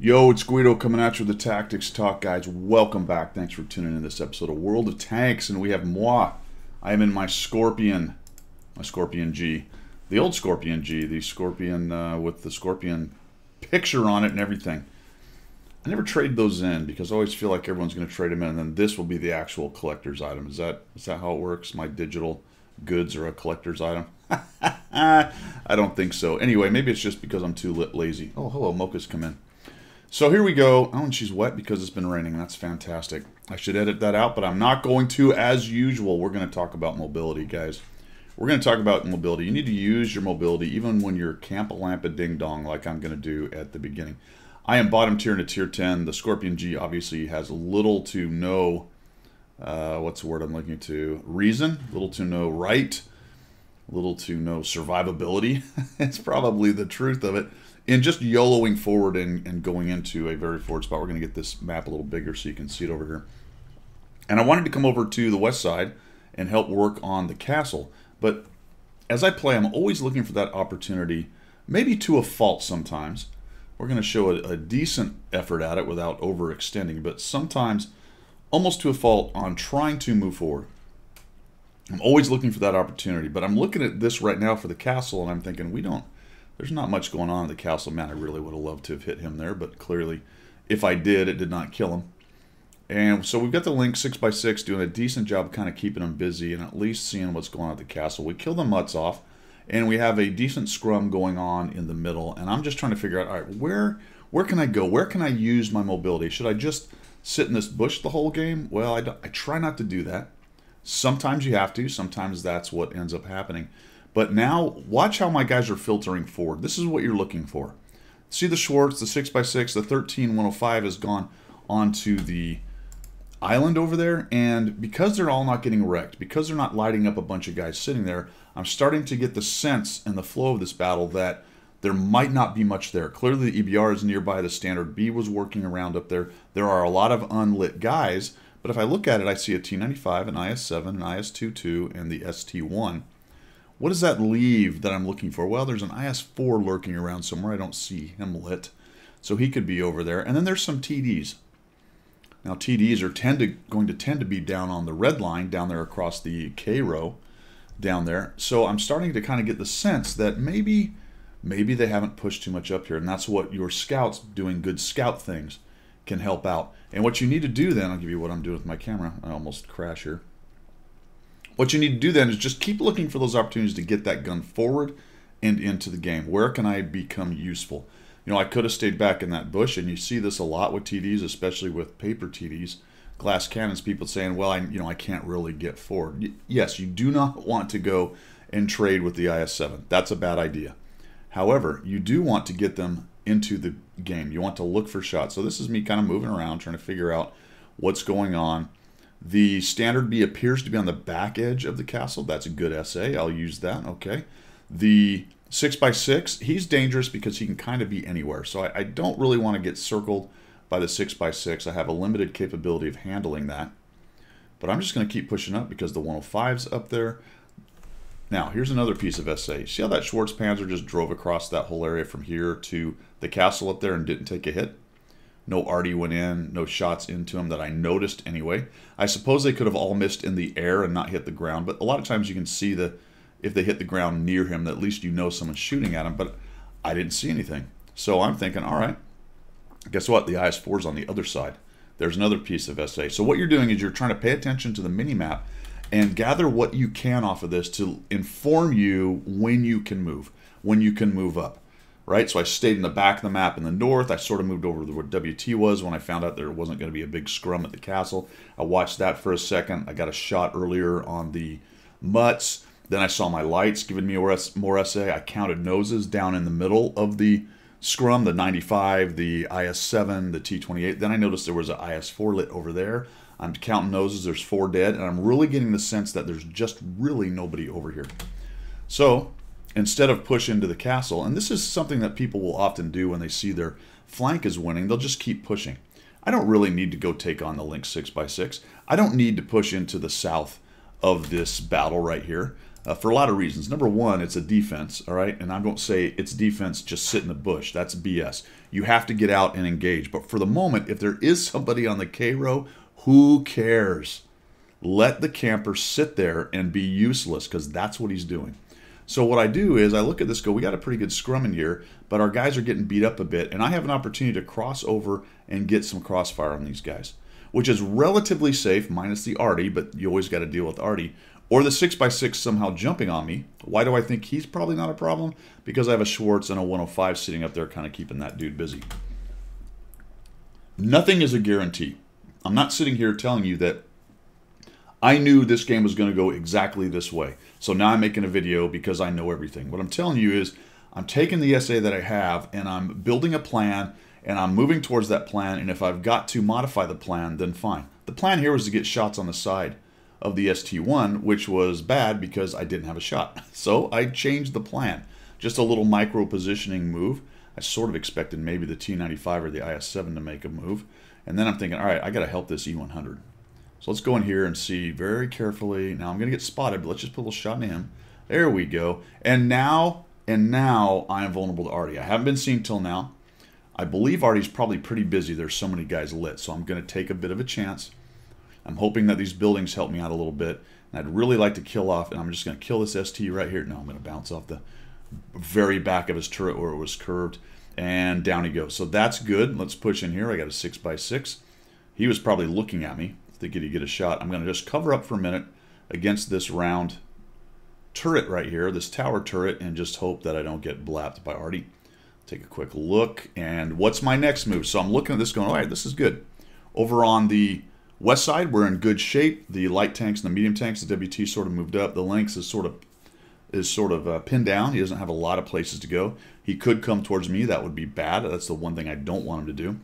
Yo, it's Guido coming at you with the Tactics Talk, guys. Welcome back. Thanks for tuning in to this episode of World of Tanks, and we have moi. I am in my Scorpion G, the old Scorpion G, the Scorpion with the Scorpion picture on it and everything. I never trade those in because I always feel like everyone's going to trade them in, and then this will be the actual collector's item. Is that how it works? My digital goods are a collector's item? I don't think so. Anyway, maybe it's just because I'm too lazy. Oh, hello, Mocha's come in. So here we go. Oh, and she's wet because it's been raining. That's fantastic. I should edit that out, but I'm not going to as usual. We're going to talk about mobility, guys. We're going to talk about mobility. You need to use your mobility even when you're camp-a-lamp-a-ding-dong like I'm going to do at the beginning. I am bottom tier in a tier 10. The Scorpion G obviously has little to no, what's the word I'm looking to? Reason. Little to no right. Little to no survivability. It's probably the truth of it. And just YOLOing forward and going into a very forward spot. We're going to get this map a little bigger so you can see it over here. And I wanted to come over to the west side and help work on the castle. But as I play, I'm always looking for that opportunity, maybe to a fault sometimes. We're going to show a decent effort at it without overextending, but sometimes almost to a fault on trying to move forward. I'm always looking for that opportunity, but I'm looking at this right now for the castle, and I'm thinking, there's not much going on at the castle. Man, I really would have loved to have hit him there, but clearly, if I did, it did not kill him. And so we've got the Link 6x6 doing a decent job kind of keeping him busy and at least seeing what's going on at the castle. We kill the mutts off, and we have a decent scrum going on in the middle, and I'm just trying to figure out, all right, where can I go? Where can I use my mobility? Should I just sit in this bush the whole game? Well, I try not to do that. Sometimes you have to. Sometimes that's what ends up happening. But now, watch how my guys are filtering forward. This is what you're looking for. See the Schwartz, the 6x6, the 13105 has gone onto the island over there. And because they're all not getting wrecked, because they're not lighting up a bunch of guys sitting there, I'm starting to get the sense and the flow of this battle that there might not be much there. Clearly, the EBR is nearby. The Standard B was working around up there. There are a lot of unlit guys. But if I look at it, I see a T95, an IS-7, an IS-22, and the ST-1. What does that leave that I'm looking for? Well, there's an IS-4 lurking around somewhere. I don't see him lit. So he could be over there. And then there's some TDs. Now, TDs are going to tend to be down on the red line, down there across the K row, down there. So I'm starting to kind of get the sense that maybe they haven't pushed too much up here. And that's what your scouts doing good scout things can help out. And what you need to do then, I'll give you what I'm doing with my camera. I almost crash here. What you need to do then is just keep looking for those opportunities to get that gun forward and into the game. Where can I become useful? You know, I could have stayed back in that bush, and you see this a lot with TDs, especially with paper TDs, glass cannons, people saying, well, I can't really get forward. Yes, you do not want to go and trade with the IS-7. That's a bad idea. However, you do want to get them into the game. You want to look for shots. So this is me kind of moving around, trying to figure out what's going on. The Standard B appears to be on the back edge of the castle. That's a good SA. I'll use that. Okay. The 6x6, he's dangerous because he can kind of be anywhere. So I don't really want to get circled by the 6x6. I have a limited capability of handling that. But I'm just going to keep pushing up because the 105's up there. Now, here's another piece of SA. See how that Schwartz Panzer just drove across that whole area from here to the castle up there and didn't take a hit? No arty went in, no shots into him that I noticed anyway. I suppose they could have all missed in the air and not hit the ground, but a lot of times you can see if they hit the ground near him, that at least you know someone's shooting at him, but I didn't see anything. So I'm thinking, all right, guess what? The IS-4's on the other side. There's another piece of SA. So what you're doing is you're trying to pay attention to the mini-map and gather what you can off of this to inform you when you can move up, right? So I stayed in the back of the map in the north. I sort of moved over to where WT was when I found out there wasn't going to be a big scrum at the castle. I watched that for a second. I got a shot earlier on the mutts. Then I saw my lights giving me more SA. I counted noses down in the middle of the scrum, the 95, the IS-7, the T-28. Then I noticed there was an IS-4 lit over there. I'm counting noses, there's 4 dead, and I'm really getting the sense that there's just really nobody over here. So, instead of push into the castle, and this is something that people will often do when they see their flank is winning, they'll just keep pushing. I don't really need to go take on the Link 6x6. I don't need to push into the south of this battle right here. for a lot of reasons. Number one, it's a defense, all right? And I don't say it's defense, just sit in the bush. That's BS. You have to get out and engage. But for the moment, if there is somebody on the K row, who cares? Let the camper sit there and be useless, because that's what he's doing. So what I do is I look at this, go, we got a pretty good scrum in here, but our guys are getting beat up a bit, and I have an opportunity to cross over and get some crossfire on these guys, which is relatively safe, minus the Artie, but you always got to deal with Artie. Or the 6x6 somehow jumping on me. Why do I think he's probably not a problem? Because I have a Schwartz and a 105 sitting up there kind of keeping that dude busy. Nothing is a guarantee. I'm not sitting here telling you that I knew this game was going to go exactly this way. So now I'm making a video because I know everything. What I'm telling you is I'm taking the SA that I have and I'm building a plan and I'm moving towards that plan. And if I've got to modify the plan, then fine. The plan here was to get shots on the side of the ST1, which was bad because I didn't have a shot. So I changed the plan. Just a little micro positioning move. I sort of expected maybe the T95 or the IS-7 to make a move. And then I'm thinking, all right, I got to help this E100. So let's go in here and see very carefully. Now I'm going to get spotted, but let's just put a little shot in him. There we go. And now I am vulnerable to Artie. I haven't been seen till now. I believe Artie's probably pretty busy. There's so many guys lit, so I'm going to take a bit of a chance. I'm hoping that these buildings help me out a little bit. And I'd really like to kill off, and I'm just going to kill this ST right here. No, I'm going to bounce off the very back of his turret where it was curved. And down he goes. So that's good. Let's push in here. I got a 6x6. He was probably looking at me, thinking he'd get a shot. I'm going to just cover up for a minute against this round turret right here, this tower turret, and just hope that I don't get blapped by Artie. Take a quick look. And what's my next move? So I'm looking at this going, all right, this is good. Over on the west side, we're in good shape. The light tanks and the medium tanks, the WT sort of moved up. The Lynx is sort of pinned down. He doesn't have a lot of places to go. He could come towards me. That would be bad. That's the one thing I don't want him to do.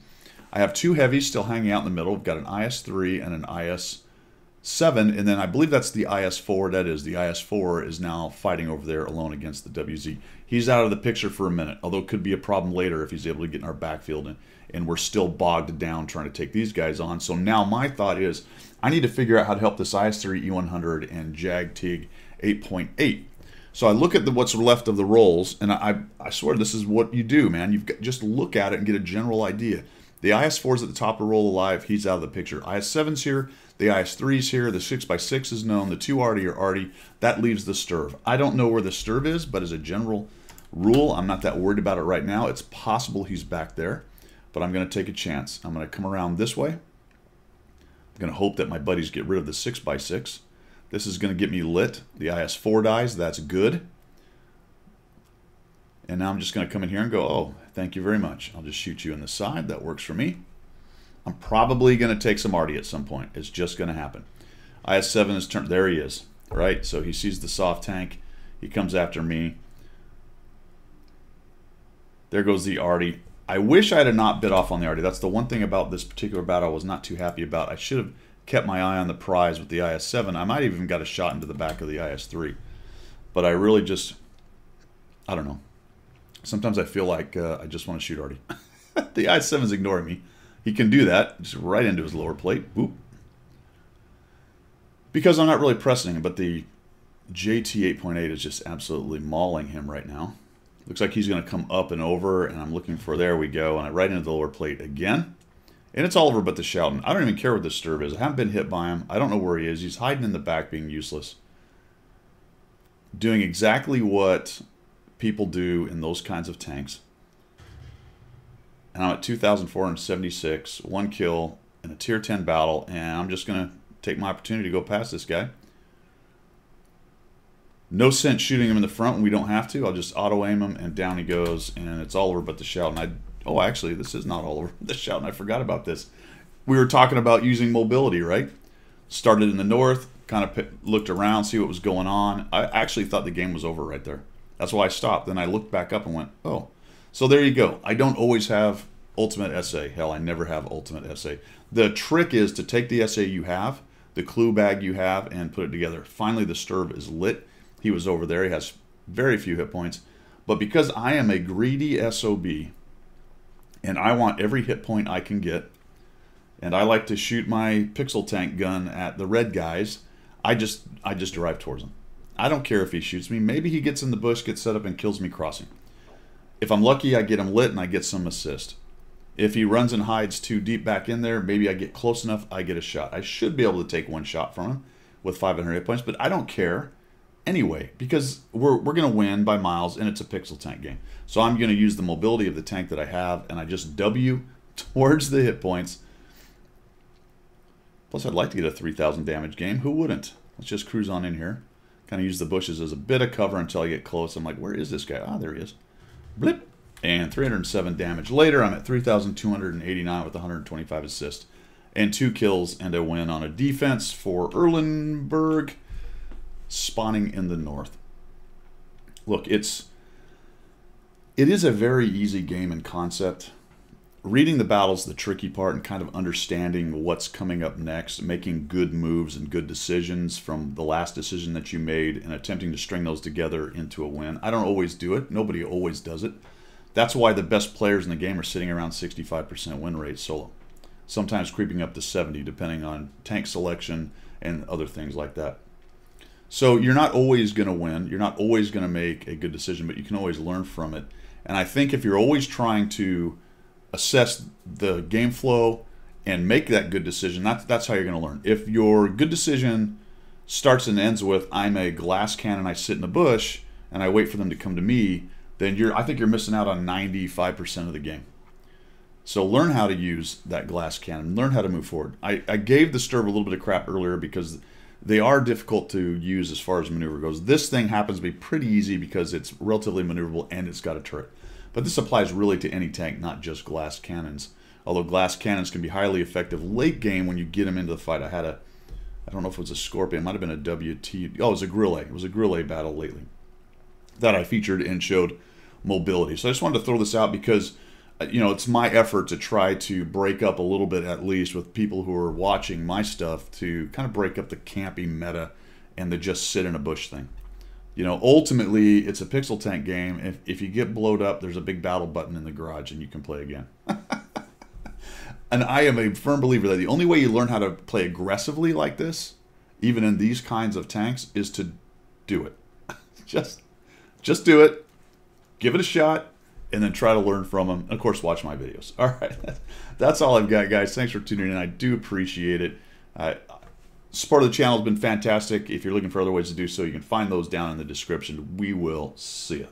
I have two heavies still hanging out in the middle. We've got an IS-3 and an IS-7, and then I believe that's the IS-4. That is, the IS-4 is now fighting over there alone against the WZ. He's out of the picture for a minute, although it could be a problem later if he's able to get in our backfield, and we're still bogged down trying to take these guys on. So now my thought is I need to figure out how to help this IS-3 E100 and Jag TIG 8.8. So I look at what's left of the rolls, and I swear this is what you do, man. You've got, just look at it and get a general idea. The IS-4 is at the top of roll alive. He's out of the picture. IS-7's here. The IS-3's here. The 6x6 is known. The 2 Artie are Artie. That leaves the Sturv. I don't know where the Sturv is, but as a general rule, I'm not that worried about it right now. It's possible he's back there, but I'm going to take a chance. I'm going to come around this way. I'm going to hope that my buddies get rid of the 6x6. This is going to get me lit. The IS-4 dies. That's good. And now I'm just going to come in here and go, oh, thank you very much. I'll just shoot you in the side. That works for me. I'm probably going to take some Artie at some point. It's just going to happen. IS-7 is turned. There he is. Right? So he sees the soft tank. He comes after me. There goes the Artie. I wish I had not bit off on the Artie. That's the one thing about this particular battle I was not too happy about. I should have kept my eye on the prize with the IS-7. I might have even got a shot into the back of the IS-3. But I really just, I don't know. Sometimes I feel like I just want to shoot Artie. The IS-7 is ignoring me. He can do that, just right into his lower plate. Boop. Because I'm not really pressing him, but the JT 8.8 is just absolutely mauling him right now. Looks like he's going to come up and over, and I'm looking for, there we go, and I right into the lower plate again. And it's all over but the Schouten. I don't even care what the Sturv is. I haven't been hit by him. I don't know where he is. He's hiding in the back being useless. Doing exactly what people do in those kinds of tanks. And I'm at 2,476, 1 kill in a tier 10 battle, and I'm just going to take my opportunity to go past this guy. No sense shooting him in the front when we don't have to. I'll just auto-aim him, and down he goes, and it's all over but the Schouten. Oh, actually, this is not all over the Schouten. I forgot about this. We were talking about using mobility, right? Started in the north, kind of looked around, see what was going on. I actually thought the game was over right there. That's why I stopped. Then I looked back up and went, oh. So there you go. I don't always have ultimate SA. Hell, I never have ultimate SA. The trick is to take the SA you have, the clue bag you have, and put it together. Finally, the Sturv is lit. He was over there. He has very few hit points. But because I am a greedy SOB, and I want every hit point I can get, and I like to shoot my pixel tank gun at the red guys, I just drive towards them. I don't care if he shoots me. Maybe he gets in the bush, gets set up, and kills me crossing. If I'm lucky, I get him lit and I get some assist. If he runs and hides too deep back in there, maybe I get close enough, I get a shot. I should be able to take one shot from him with 500 hit points, but I don't care anyway, because we're going to win by miles, and it's a pixel tank game. So I'm going to use the mobility of the tank that I have, and I just W towards the hit points. Plus, I'd like to get a 3,000 damage game. Who wouldn't? Let's just cruise on in here. Kind of use the bushes as a bit of cover until I get close. I'm like, where is this guy? Ah, there he is. Blip. And 307 damage. Later, I'm at 3,289 with 125 assists. And 2 kills and a win on a defense for Erlenberg, spawning in the north. Look, it is a very easy game in concept. Reading the battle's the tricky part, and kind of understanding what's coming up next, making good moves and good decisions from the last decision that you made, and attempting to string those together into a win. I don't always do it. Nobody always does it. That's why the best players in the game are sitting around 65% win rate solo. Sometimes creeping up to 70, depending on tank selection and other things like that. So you're not always going to win. You're not always going to make a good decision, but you can always learn from it. And I think if you're always trying to assess the game flow and make that good decision, that's how you're going to learn. If your good decision starts and ends with, I'm a glass cannon, I sit in the bush, and I wait for them to come to me, then I think you're missing out on 95% of the game. So learn how to use that glass cannon. Learn how to move forward. I gave the Sturb a little bit of crap earlier because they are difficult to use as far as maneuver goes. This thing happens to be pretty easy because it's relatively maneuverable and it's got a turret. But this applies really to any tank, not just glass cannons. Although glass cannons can be highly effective late game when you get them into the fight. I don't know if it was a Scorpion. It might have been a WT. Oh, it was a Grille. It was a Grille battle lately that I featured and showed mobility. So I just wanted to throw this out because, you know, it's my effort to try to break up a little bit, at least with people who are watching my stuff, to kind of break up the campy meta and the just sit in a bush thing. You know, ultimately, it's a pixel tank game. If you get blowed up, there's a big battle button in the garage and you can play again. And I am a firm believer that the only way you learn how to play aggressively like this, even in these kinds of tanks, is to do it. Just do it, give it a shot, and then try to learn from them. And of course, watch my videos. All right, that's all I've got, guys. Thanks for tuning in. I do appreciate it. Support of the channel has been fantastic. If you're looking for other ways to do so, you can find those down in the description. We will see you.